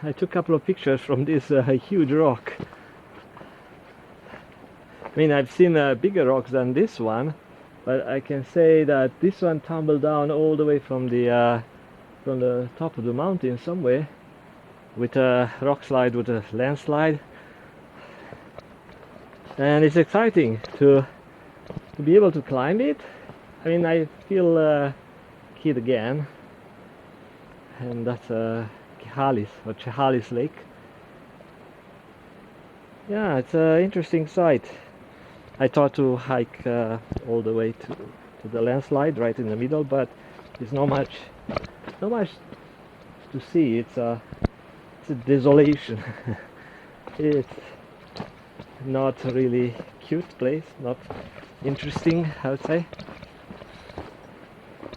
I took a couple of pictures from this huge rock. I mean, I've seen bigger rocks than this one, but I can say that this one tumbled down all the way from the top of the mountain somewhere, with a rock slide, with a landslide. And it's exciting to be able to climb it. I mean, I feel a kid again, and that's Chehalis, or Chehalis Lake. Yeah, it's an interesting site. I thought to hike all the way to the landslide right in the middle, but there's not much to see. It's a desolation. It's not a really cute place, not interesting, I would say.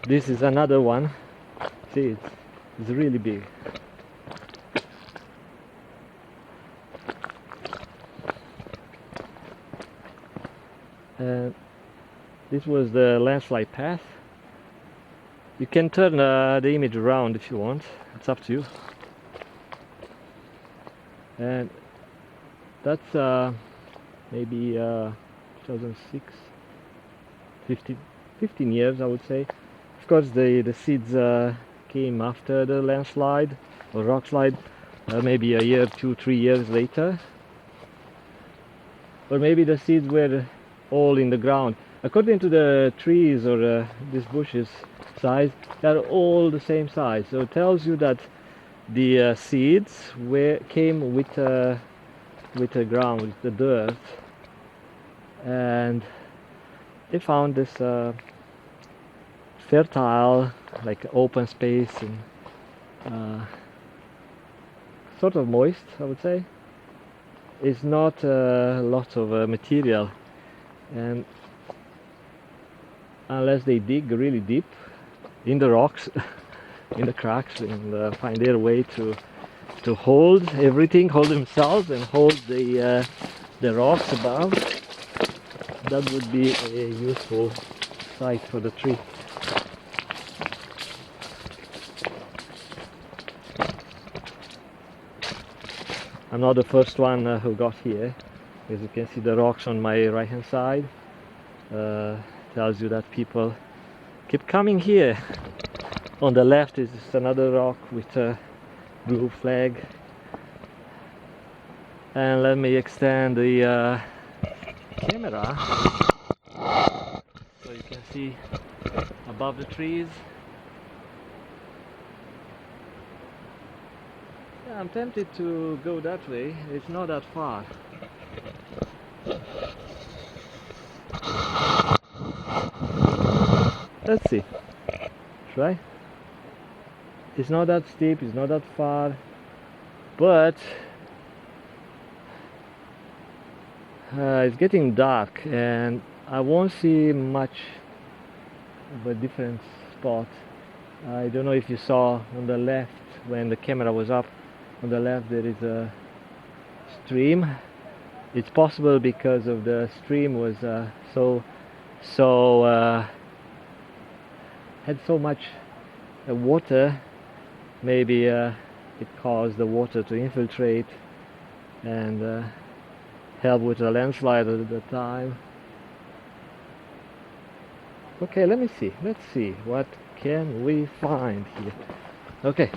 This is another one. See, it's really big. And this was the landslide path. You can turn the image around if you want, it's up to you. And that's maybe 2006, 15 years, I would say. Of course, the seeds came after the landslide or rock slide, maybe a year, 2-3 years later. Or maybe the seeds were all in the ground. According to the trees or these bushes size, they are all the same size. So it tells you that the seeds came with the ground, with the dirt, and they found this fertile, like open space, and sort of moist, I would say. It's not a lot of material, and unless they dig really deep in the rocks, in the cracks, and find their way to hold everything, hold themselves, and hold the rocks above, that would be a useful site for the tree. I'm not the first one who got here. As you can see, the rocks on my right hand side tells you that people keep coming here. On the left is another rock with a blue flag. And let me extend the camera so you can see above the trees. Yeah, I'm tempted to go that way. It's not that far. Let's see. Try. It's not that steep, it's not that far, but it's getting dark and I won't see much of a different spot. I don't know if you saw on the left when the camera was up. On the left there is a stream. It's possible because of the stream was had so much water. Maybe it caused the water to infiltrate and help with the landslide at the time. Okay, let's see what can we find here. Okay,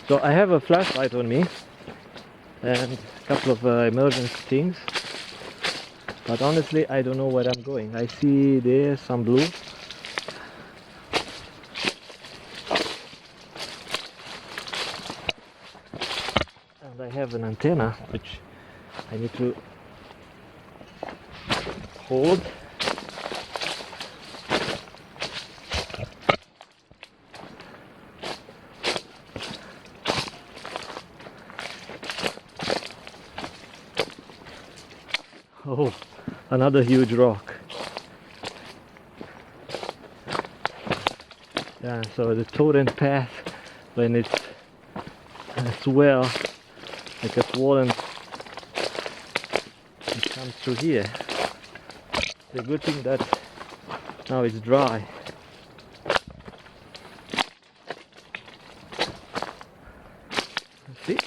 so I have a flashlight on me and a couple of emergency things, but honestly I don't know where I'm going. I see there's some blue. And I have an antenna which I need to hold. Oh, another huge rock. Yeah, so the torrent path, when it's swell, like a swollen, it comes through here. The good thing that now it's dry. see.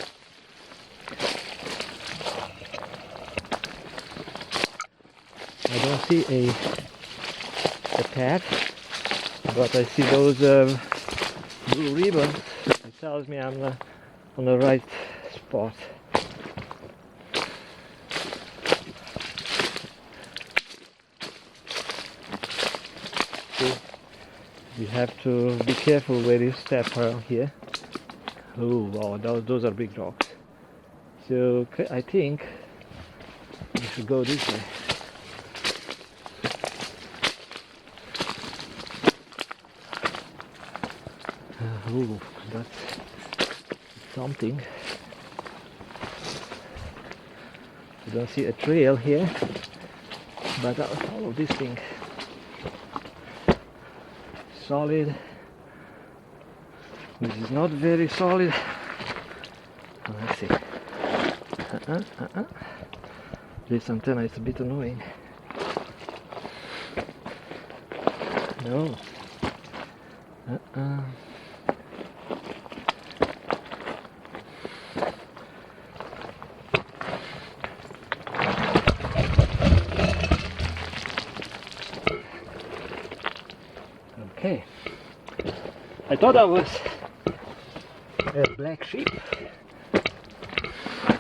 I don't see a path, but I see those blue ribbons. It tells me I'm on the right spot. See, you have to be careful where you step around here. Oh wow, those are big rocks. So I think we should go this way. Oh, that's something. You don't see a trail here, but I'll follow this thing. Solid. This is not very solid. Let's see. This antenna is a bit annoying. No. Okay. I thought that was a black sheep.